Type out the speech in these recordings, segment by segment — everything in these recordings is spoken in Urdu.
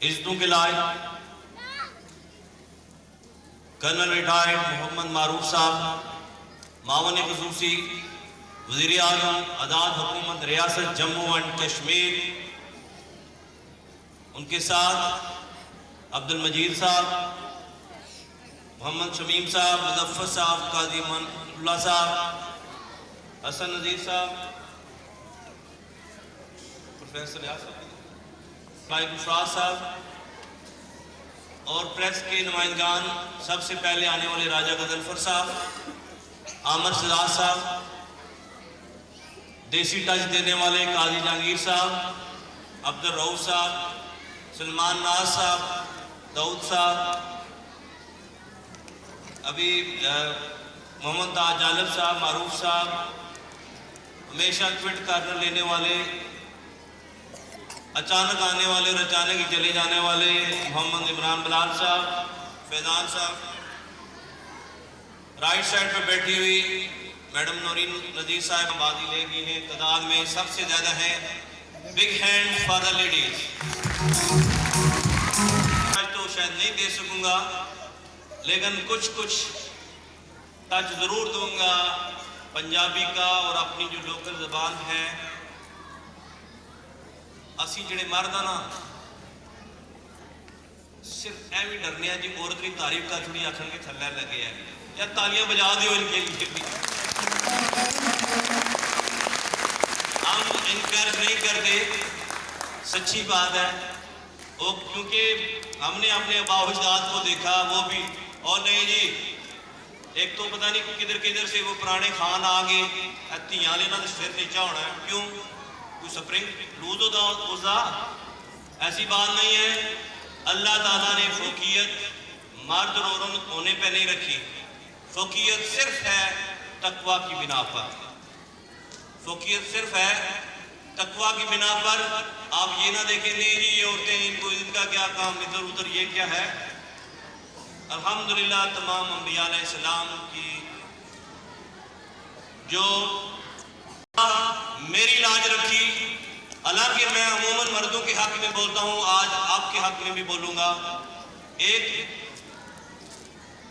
عزتوں کے لائق کرنل ریٹائرڈ محمد معروف صاحب، معاون خصوصی وزیر اعظم آزاد حکومت ریاست جموں اینڈ کشمیر، ان کے ساتھ عبد المجید صاحب، محمد شمیم صاحب، مظفر صاحب، قاضی امان اللہ صاحب، حسن نذیر صاحب، پروفیسر فائق افراد صاحب اور پریس کے نمائندگان، سب سے پہلے آنے والے راجہ غضنفر صاحب، عامر سجاد صاحب، دیسی ٹچ دینے والے قاضی جہانگیر صاحب، عبد الرؤف صاحب، سلمان ناز صاحب، داؤد صاحب، ابھی محمد تاج جالب صاحب، معروف صاحب، ہمیشہ ٹویٹ کرنے لینے والے، اچانک آنے والے اور اچانک ہی چلے جانے والے محمد عمران بلال صاحب، فیضان صاحب، رائٹ سائڈ پہ بیٹھی ہوئی میڈم نورین نذیر صاحب آبادی لے گئی ہیں، تعداد میں سب سے زیادہ ہیں۔ Big hand for the ladies. آج تو شاید نہیں دے سکوں گا لیکن کچھ ٹچ ضرور دوں گا پنجابی کا اور اپنی جو لوکل زبان ہے۔ اسی جڑے مرد نا صرف ایویں ڈرنے ہیں جی عورت کی تعریف کر چھوڑی آخر کے تھلے لگے ہیں، یا تالیاں بجا دیو ان کے لیے بھی۔ ہم انکریج نہیں کرتے، سچی بات ہے، وہ کیونکہ ہم نے اپنے آباء و اجداد کو دیکھا، وہ بھی اور نہیں جی ایک تو پتہ نہیں کدھر سے وہ پرانے خان آگے دھیاں والے انہاں دے سر نیچا ہونا ہے، کیوں کوئی سپرنگ لوز ہوتا ایسی بات نہیں ہے۔ اللہ تعالیٰ نے فوقیت مرد اور عورت ہونے پہ نہیں رکھی، فوقیت صرف ہے تقویٰ کی بنا پر، فوقیت صرف ہے تقویٰ کی بنا پر۔ آپ یہ نہ دیکھیں نہیں جی یہ عورتیں ان کو ان کا کیا کام، ادھر ادھر یہ کیا ہے۔ الحمدللہ تمام انبیاء علیہ السلام کی جو میری لاج رکھی، حالانکہ میں عموماً مردوں کے حق میں بولتا ہوں، آج آپ کے حق میں بھی بولوں گا۔ ایک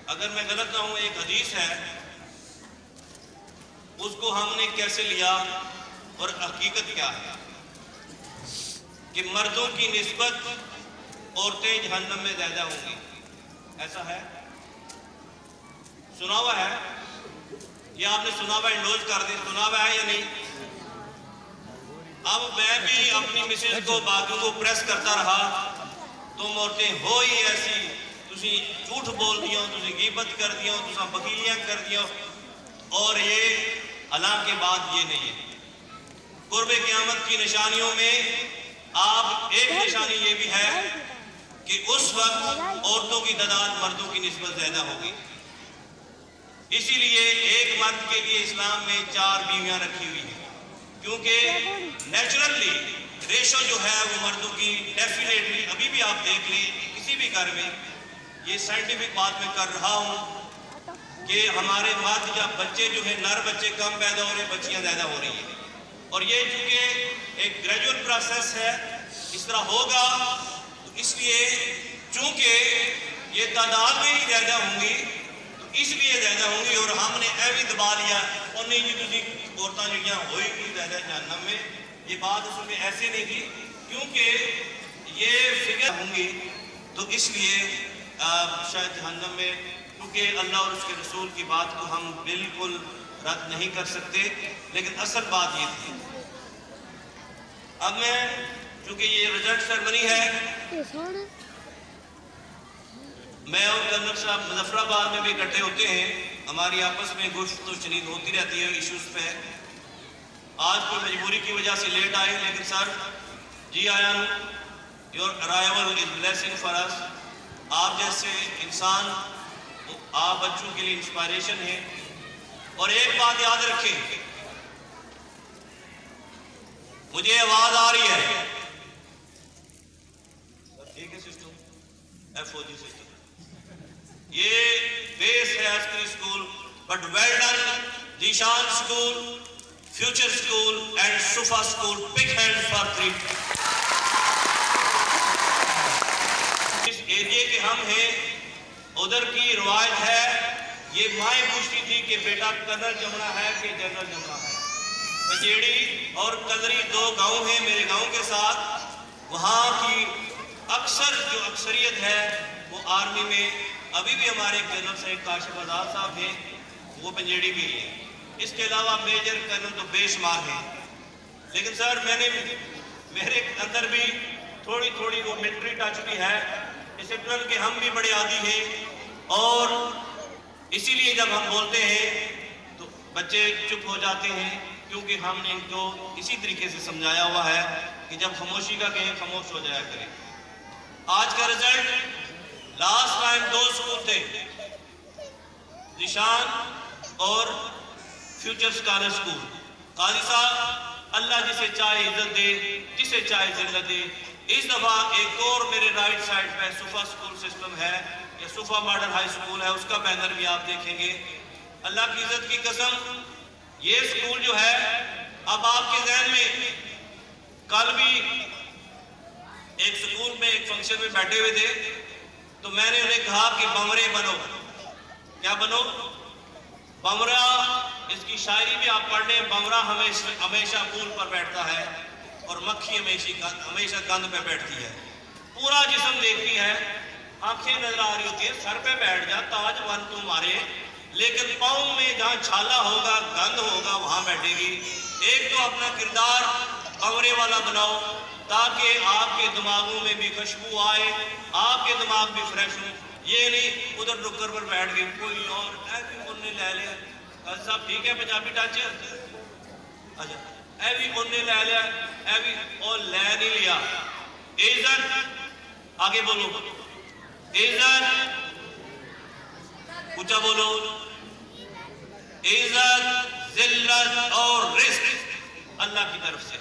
اگر میں غلط نہ ہوں ایک حدیث ہے، اس کو ہم نے کیسے لیا اور حقیقت کیا ہے کہ مردوں کی نسبت عورتیں جہنم میں زیادہ ہوں گی، ایسا ہے؟ سنا ہوا ہے؟ یہ آپ نے سنا ہوا انڈوز کر دیں، سنا ہوا ہے یا نہیں؟ اب میں بھی اپنی مسز کو باقیوں کو پریس کرتا رہا، تم عورتیں ہو ہی ایسی، تسی جھوٹ بول دیا، تسی غیبت کر دیا، تسا بخیلیاں کر دیا، اور یہ حالانکہ بات یہ نہیں ہے۔ قرب قیامت کی نشانیوں میں آپ ایک نشانی یہ بھی ہے کہ اس وقت عورتوں کی تعداد مردوں کی نسبت زیادہ ہوگی، اسی لیے ایک مرد کے لیے اسلام میں 4 بیویاں رکھی ہوئی ہیں، کیونکہ نیچرلی ریشو جو ہے وہ مردوں کی ڈیفینیٹلی ابھی بھی آپ دیکھ لیں کسی بھی گھر میں، یہ سائنٹیفک بات میں کر رہا ہوں کہ ہمارے مرد یا بچے جو ہیں نر بچے کم پیدا ہو رہے ہیں، بچیاں زیادہ ہو رہی ہیں، اور یہ چونکہ ایک گریجول پروسیس ہے، اس طرح ہوگا، تو اس لیے چونکہ یہ تعداد میں ہی زیادہ ہوں گی تو اس لیے زیادہ ہوں گی، اور ہم نے ایوی دبا لیا اور نہیں جی تسی عورتاں جڑیاں ہوئی گی زیادہ جہنم میں، یہ بات اس میں ایسے نہیں تھی، کیونکہ یہ فگر ہوں گی تو اس لیے شاید جہنم میں، کیونکہ اللہ اور اس کے رسول کی بات کو ہم بالکل رد نہیں کر سکتے، لیکن اصل بات یہ تھی۔ اب میں چونکہ یہ رزلٹ سیرمنی ہے، میں اور کرنل صاحب مظفر آباد میں بھی اکٹھے ہوتے ہیں، ہماری آپس میں گفتگو و شنید ہوتی رہتی ہے ایشوز پہ۔ آج کوئی مجبوری کی وجہ سے لیٹ آئے، لیکن سر جی آیا ہوں، your arrival is blessing for us. آپ جیسے انسان آپ بچوں کے لیے انسپائریشن ہیں، اور ایک بات یاد رکھیں، مجھے آواز آ رہی ہے، ٹھیک ہے system F O G system, یہ بیس ہے Askari school, but well done Zeeshan school, future school and Safa school, big hand for 3۔ ہم ہیں، ادھر کی روایت ہے، یہ مائیں پوچھتی تھی کہ بیٹا کرنل جمنا ہے کہ جنرل جمنا ہے۔ پنجیڑی اور کلری 2 گاؤں ہیں میرے گاؤں کے ساتھ، وہاں کی اکثر جو اکثریت ہے وہ آرمی میں، ابھی بھی ہمارے جنرل صاحب کاشف آزاد صاحب ہیں، وہ پنجیڑی بھی ہیں۔ اس کے علاوہ میجر کرنل تو بے شمار ہیں۔ لیکن سر میرے اندر بھی تھوڑی تھوڑی وہ ملٹری ٹچ بھی ہے، ڈسپلن کے ہم بھی بڑے عادی ہیں، اور اسی لیے جب ہم بولتے ہیں تو بچے چپ ہو جاتے ہیں، کیونکہ ہم نے ان کو اسی طریقے سے سمجھایا ہوا ہے کہ جب خاموشی کا کہیں خاموش ہو جایا کریں۔ آج کا رزلٹ، لاسٹ ٹائم 2 اسکول تھے، ذیشان اور فیوچر سکالر اسکول۔ قاضی صاحب اللہ جسے چاہے عزت دے، جسے چاہے ذلت دے۔ اس دفعہ ایک اور میرے رائٹ سائڈ پہ صفا اسکول سسٹم ہے، یا صفا ماڈل ہائی اسکول ہے، اس کا بینر بھی آپ دیکھیں گے۔ اللہ کی عزت کی قسم، یہ اسکول جو ہے، اب آپ کے ذہن میں، کل بھی ایک اسکول میں ایک فنکشن میں بیٹھے ہوئے تھے، تو میں نے انہیں کہا کہ بمرے بنو۔ کیا بنو؟ بمرا، اس کی شاعری بھی آپ پڑھ لیں، بمرا ہمیشہ پھول پر بیٹھتا ہے اور مکھی ہمیشہ گند پہ بیٹھتی ہے۔ پورا جسم دیکھتی ہے، آنکھیں نظر آ رہی ہوتی ہے، سر پہ بیٹھ جا، تاج بن تمہارے، لیکن پاؤں میں جہاں چھالا ہوگا، گند ہوگا، وہاں بیٹھے گی۔ ایک تو اپنا کردار بمرے والا بناؤ، تاکہ آپ کے دماغوں میں بھی خوشبو آئے، آپ کے دماغ بھی فریش ہو۔ یہ نہیں ادھر ڈکر پر بیٹھ گئے، کوئی اور ایوی انہیں لے لیا۔ قاضی صاحب ٹھیک ہے پنجابی ٹچ؟ اچھا، ایوی انہیں لے لیا، ایوی اور لے نہیں لیا۔ عزت، آگے بولو، عزت، اونچا بولو، عزت، ذلت اور رزق اللہ کی طرف سے۔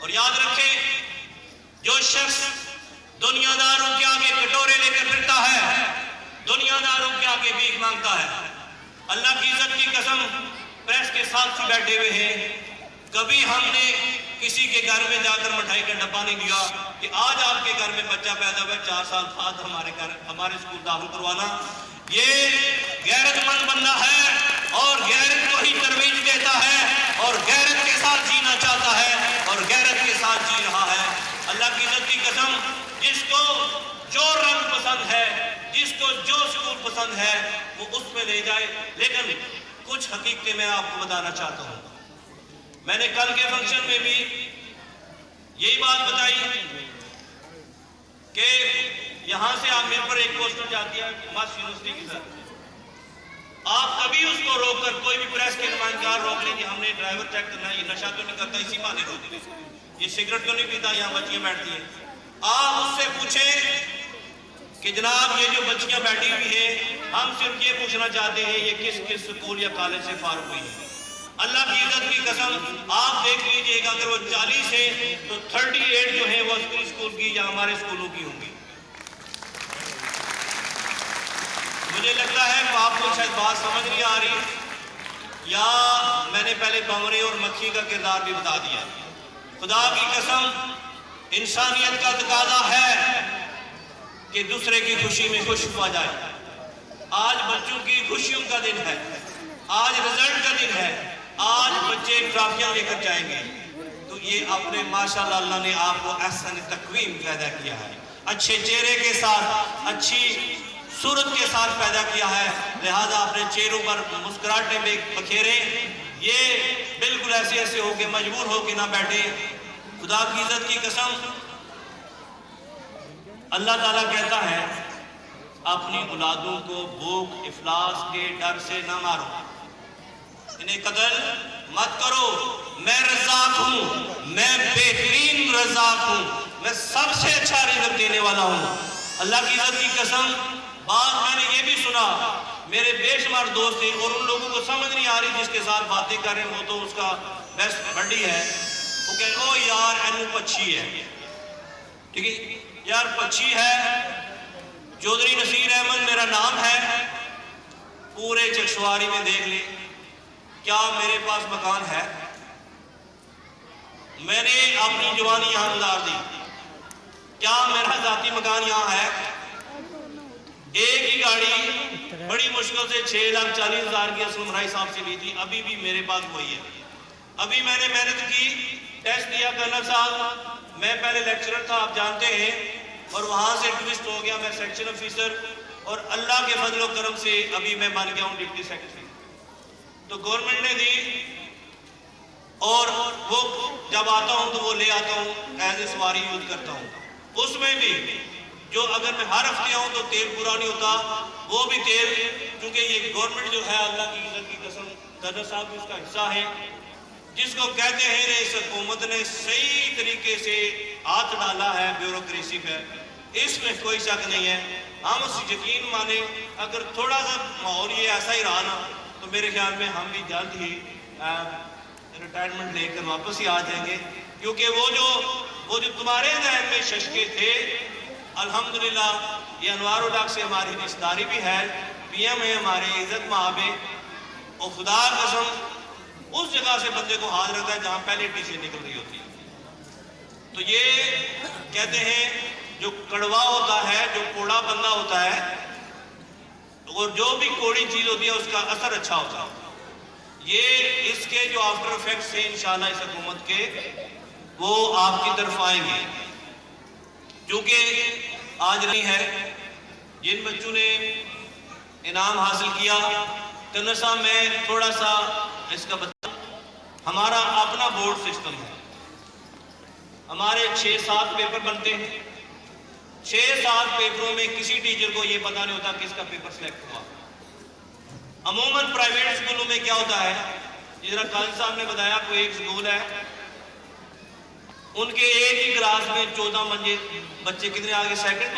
اور یاد رکھیں، جو شخص دنیا داروں کے آگے کٹورے لے کر پھرتا ہے، دنیا داروں کے آگے بھیک مانگتا ہے، اللہ کی عزت کی قسم، پریس کے ساتھ بیٹھے ہوئے ہیں، کبھی ہم نے کسی کے گھر میں جا کر مٹھائی کا ڈبہ نہیں دیا کہ آج آپ کے گھر میں بچہ پیدا ہوا 4 سال بعد ہمارے اسکول داخل کروانا۔ یہ غیرت مند بندہ ہے اور غیرت کو ہی ترویج دیتا ہے اور غیرت کے ساتھ جینا چاہتا ہے اور غیرت کے ساتھ جی رہا ہے۔ اللہ کی عزت کی قسم، جس کو جو رنگ پسند ہے، جس کو جو اسکول پسند ہے، وہ اس میں لے جائے۔ لیکن کچھ حقیقتیں میں آپ کو بتانا چاہتا ہوں۔ میں نے کل کے فنکشن میں بھی یہی بات بتائی کہ یہاں سے آپ میرے پر ایک پوسٹر جاتی ہے ماسٹ یونیورسٹی کی طرف، آپ کبھی اس کو روک کر، کوئی بھی پریس کے نمائندگار روک لیں کہ ہم نے ڈرائیور چیک کرنا ہے، یہ نشہ تو نہیں کرتا، اسی بہانے روک دیں، یہ سگریٹ تو نہیں پیتا، یہاں بچیاں بیٹھتی ہیں۔ آپ اس سے پوچھیں کہ جناب یہ جو بچیاں بیٹھی ہوئی ہیں، ہم صرف یہ پوچھنا چاہتے ہیں یہ کس کس سکول یا کالج سے فارغ ہوئی ہیں۔ اللہ کی عزت کی قسم، آپ دیکھ لیجئے گا، اگر وہ 40 ہیں تو 38 جو ہیں وہ اسکول کی یا ہمارے اسکولوں کی ہوں گی۔ مجھے لگتا ہے کہ آپ کو شاید بات سمجھ نہیں آ رہی، یا میں نے پہلے بمرے اور مکھی کا کردار بھی بتا دیا۔ خدا کی قسم، انسانیت کا تقاضا ہے کہ دوسرے کی خوشی میں خوش ہوا جائے۔ آج بچوں کی خوشیوں کا دن ہے، آج رزلٹ کا دن ہے، آج بچے ٹرافیاں لے کر جائیں گے، تو یہ اپنے ماشاءاللہ اللہ نے آپ کو احسن تقویم پیدا کیا ہے، اچھے چہرے کے ساتھ، اچھی صورت کے ساتھ پیدا کیا ہے، لہذا اپنے چہروں پر مسکراہٹیں بکھیریں۔ یہ بالکل ایسے ہو کے مجبور ہو کے نہ بیٹھے۔ خدا کی عزت کی قسم، اللہ تعالیٰ کہتا ہے اپنی اولادوں کو بھوک افلاس کے ڈر سے نہ مارو، انہیں قتل مت کرو، میں رزاق ہوں، میں بہترین رزاق ہوں، میں سب سے اچھا رزق دینے والا ہوں۔ اللہ کی عزت کی قسم، بات میں نے یہ بھی سنا، میرے بے شمار دوست ہیں اور ان لوگوں کو سمجھ نہیں آ رہی، جس کے ساتھ باتیں کر رہے ہیں وہ تو اس کا بیسٹ بڈی ہے، وہ کہے او یار اینو پچھی ہے، ٹھیک ہے یار پچھی ہے، چودھری نصیر احمد میرا نام ہے، پورے چکشواری میں دیکھ لیں کیا میرے پاس مکان ہے؟ میں نے اپنی جوانی یہاں گزار دی، کیا میرا ذاتی مکان یہاں ہے؟ ایک ہی گاڑی بڑی مشکل سے 6,40,000 کی اسلم رائی صاحب سے لی تھی، ابھی بھی میرے پاس وہی ہے۔ ابھی میں نے محنت کی، ٹیسٹ دیا کرنل صاحب، میں پہلے لیکچرر تھا آپ جانتے ہیں، اور وہاں سے ٹوسٹ ہو گیا میں سیکشن آفیسر، اور اللہ کے فضل و کرم سے ابھی میں بن گیا ہوں ڈپٹی سیکرٹری۔ تو گورنمنٹ نے دی، اور وہ جب آتا ہوں تو وہ لے آتا ہوں، ایز اے سواری یوز کرتا ہوں۔ اس میں بھی جو اگر میں ہر ہفتے آؤں تو تیل پورا نہیں ہوتا، وہ بھی تیل، کیونکہ یہ گورنمنٹ جو ہے اللہ کی عزت کی قسم، گورنر صاحب بھی اس کا حصہ ہے، جس کو کہتے ہیں رئیس حکومت نے صحیح طریقے سے ہاتھ ڈالا ہے بیوروکریسی پہ، اس میں کوئی شک نہیں ہے۔ ہم اس یقین مانیں، اگر تھوڑا سا ماحول یہ ایسا ہی رہا نا تو میرے خیال میں ہم بھی جلد ہی ریٹائرمنٹ لے کر واپس ہی آ جائیں گے، کیونکہ وہ جو تمہارے ذہن میں ششکے تھے، الحمدللہ یہ انوار الحق سے ہماری رشتہ داری بھی ہے، پی ایم ہے ہمارے، عزت مآب ہے، اور خدا قسم اس جگہ سے بندے کو ہاتھ رکھتا ہے جہاں پہلے ٹیچر نکل رہی ہوتی ہے۔ تو یہ کہتے ہیں جو کڑوا ہوتا ہے، جو کوڑا بندہ ہوتا ہے، اور جو بھی کوڑی چیز ہوتی ہے اس کا اثر اچھا ہوتا ہے۔ یہ اس کے جو آفٹر افیکٹس ہیں انشاءاللہ اس حکومت کے، وہ آپ کی طرف آئیں گے، کیونکہ آج نہیں ہے جن بچوں نے انعام حاصل کیا۔ کرنل صاحب میں تھوڑا سا اس کا بتا، ہمارا اپنا بورڈ سسٹم ہے، ہمارے 6-7 پیپر بنتے ہیں، 6-7 پیپروں میں کسی ٹیچر کو یہ پتا نہیں ہوتا کس کا پیپر سلیکٹ ہوا۔ عموماً پرائیویٹ اسکولوں میں کیا ہوتا ہے، جس طرح قاضی صاحب نے بتایا، کوئی ایک اسکول ہے، ان کے ایک ہی کلاس میں 14 بچے کتنے آگے، سیکنڈ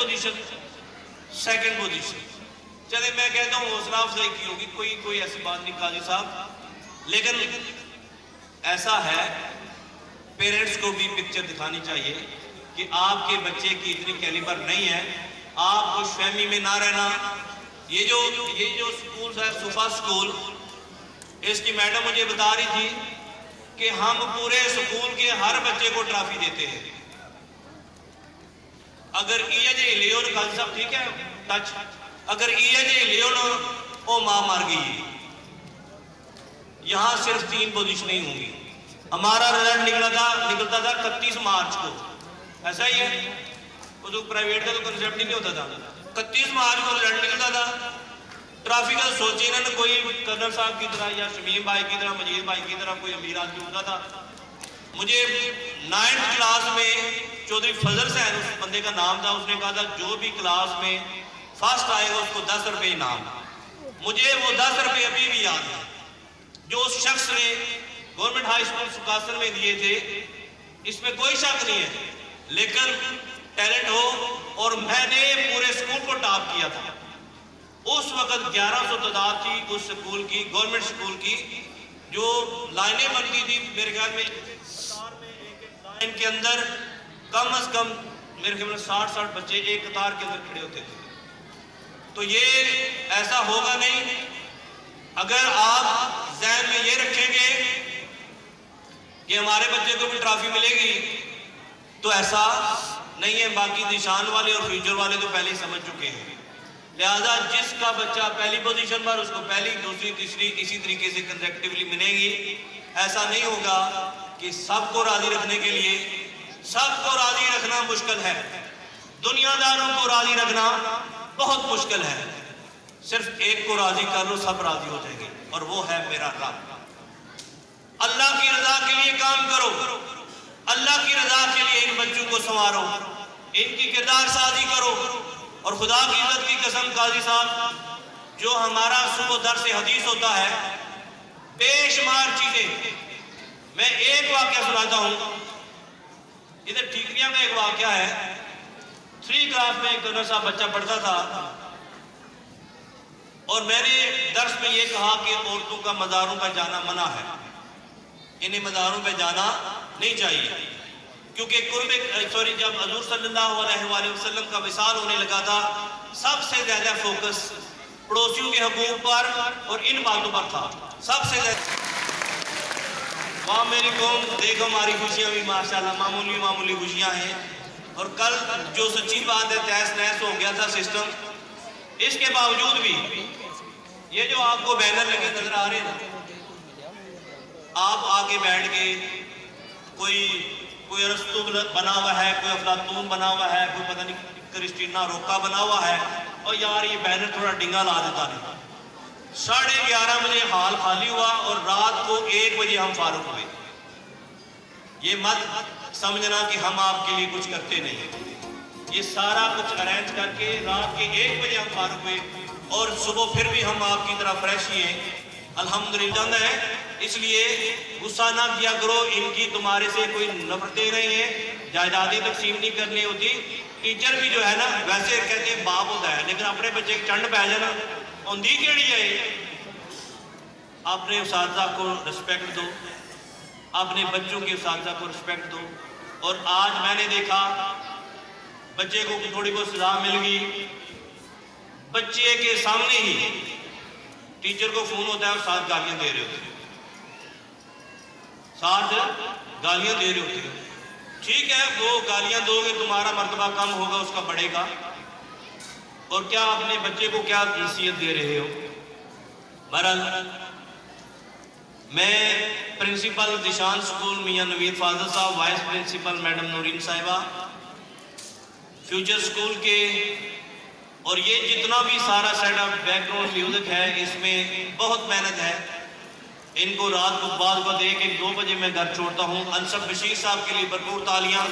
پوزیشن۔ چلے میں کہتا ہوں حوصلہ افزائی کی ہوگی، کوئی ایسی بات نہیں قاضی صاحب، لیکن ایسا ہے پیرنٹس کو بھی پکچر دکھانی چاہیے کہ آپ کے بچے کی اتنی کیلیبر نہیں ہے، آپ خوش فہمی میں نہ رہنا۔ یہ جو سکول ہے صفا سکول، اس کی میڈم مجھے بتا رہی تھی کہ ہم پورے سکول کے ہر بچے کو ٹرافی دیتے ہیں، اگر لیون قاضی صاحب ٹھیک ہے ٹچ، اگر لیون او ماں مار گئی، یہاں صرف 3 پوزیشن ہی ہوں گی۔ ہمارا رزلٹ نکلتا تھا 31 مارچ کو، ایسا ہی ہے، وہ تو پرائیویٹ کا تو کنسیپٹ ہی نہیں ہوتا تھا، 31 مارچ کو رزلٹ نکلتا تھا۔ ٹرافی کا سوچے نا کوئی کرنل صاحب کی طرح یا شمیم بھائی کی طرح، مجید بھائی کی طرح کوئی امیر آدمی ہوتا تھا۔ مجھے 9th کلاس میں چودھری فضل حسین اس بندے کا نام تھا، اس نے کہا تھا جو بھی کلاس میں فرسٹ آئے گا اس کو 10 روپے انعام۔ مجھے وہ 10 روپے ابھی بھی یاد ہے جو اس شخص نے گورنمنٹ ہائی اسکول سکاسن میں دیے تھے، اس میں کوئی شک نہیں ہے، لیکن ٹیلنٹ ہو، اور میں نے پورے سکول کو ٹاپ کیا تھا۔ اس وقت 1100 تعداد تھی اس سکول کی، گورنمنٹ سکول کی، جو لائنیں بنتی تھی میرے خیال میں قطار میں ایک لائن کے اندر کم از کم میرے خیال میں 60 بچے ایک قطار کے اندر کھڑے ہوتے تھے۔ تو یہ ایسا ہوگا نہیں اگر آپ ذہن میں یہ رکھیں گے کہ ہمارے بچے کو بھی ٹرافی ملے گی، تو ایسا نہیں ہے۔ باقی نشان والے اور فیوچر والے تو پہلے ہی سمجھ چکے ہیں، لہذا جس کا بچہ پہلی پوزیشن پر، اس کو پہلی، دوسری، تیسری اسی طریقے سے کنزیکٹیولی ملے گی۔ ایسا نہیں ہوگا کہ سب کو راضی رکھنے کے لیے، سب کو راضی رکھنا مشکل ہے، دنیا داروں کو راضی رکھنا بہت مشکل ہے، صرف ایک کو راضی کر لو سب راضی ہو جائیں گے، اور وہ ہے میرا رب۔ اللہ کی رضا کے لیے کام کرو، اللہ کی رضا کے لیے ان بچوں کو سنوارو، ان کی کردار سازی کرو، اور خدا کی عزت کی قسم قاضی صاحب، جو ہمارا صبح درس حدیث ہوتا ہے، بے شمار چیزیں، میں ایک واقعہ سناتا ہوں۔ ادھر ٹھیکریاں میں ایک واقعہ ہے، 3 کلاس میں ایک کرنل صاحب بچہ پڑھتا تھا، اور میں نے درس میں یہ کہا کہ عورتوں کا مزاروں پہ جانا منع ہے، انہیں مزاروں پہ جانا نہیں چاہیے، کیونکہ جب حضور صلی اللہ علیہ وآلہ وسلم کا وصال ہونے لگا تھا، سب سے زیادہ فوکس پڑوسیوں کے حقوق پر اور ان باتوں پر تھا، سب سے زیادہ۔ وہاں میری قوم دیکھو ہماری خوشیاں بھی ماشاءاللہ معمولی خوشیاں ہیں، اور کل جو سچی بات ہے تیس نیس ہو گیا تھا سسٹم، اس کے باوجود بھی یہ جو آپ کو بینر لگے نظر آ رہے ہیں نا، آپ آگے بیٹھ کے کوئی ارسطو بنا ہوا ہے، کوئی افلاطون بنا ہوا ہے، کوئی پتہ نہیں کرسٹینا روکا بنا ہوا ہے، اور یار یہ بینر تھوڑا ڈنگا لا دیتا نہیں۔ 11:30 بجے ہال خالی ہوا اور رات کو 1 بجے ہم فارغ ہوئے۔ یہ مت سمجھنا کہ ہم آپ کے لیے کچھ کرتے نہیں، یہ سارا کچھ ارینج کر کے رات کے 1 بجے ہم فارغ ہوئے، اور صبح پھر بھی ہم آپ کی طرح فریش ہی ہیں الحمدللہ ہے۔ اس لیے غصہ نہ کیا کرو، ان کی تمہارے سے کوئی نفرتیں نہیں ہیں، جائیدادیں تقسیم نہیں کرنی ہوتی۔ ٹیچر بھی جو ہے نا ویسے کہتے ہیں باپ ہوتا ہے، لیکن اپنے بچے کی چنڈ پہ جانا ہوندی کیڑی ہے۔ اپنے اساتذہ کو رسپیکٹ دو، اپنے بچوں کے اساتذہ کو رسپیکٹ دو۔ اور آج میں نے دیکھا بچے کو تھوڑی بہت سزا مل گئی، بچے کے سامنے ہی ٹیچر کو فون ہوتا ہے اور ساتھ گالیاں دے رہے ہوتے ہیں، ٹھیک ہے وہ گالیاں دو گے تمہارا مرتبہ کم ہوگا، اس کا بڑھے گا، اور کیا اپنے بچے کو کیا نصیحت دے رہے ہو۔ بہرحال میں پرنسپل ذیشان سکول میاں نوید فاضل صاحب، وائس پرنسپل میڈم نورین صاحبہ، فیوچر سکول کے، اور یہ جتنا بھی سارا set up background music ہے اس میں بہت محنت ہے۔ ان کو رات کو بعد 1-2 بجے میں گھر چھوڑتا ہوں۔ انصف بشیر صاحب کے لیے بھرپور تالیاں۔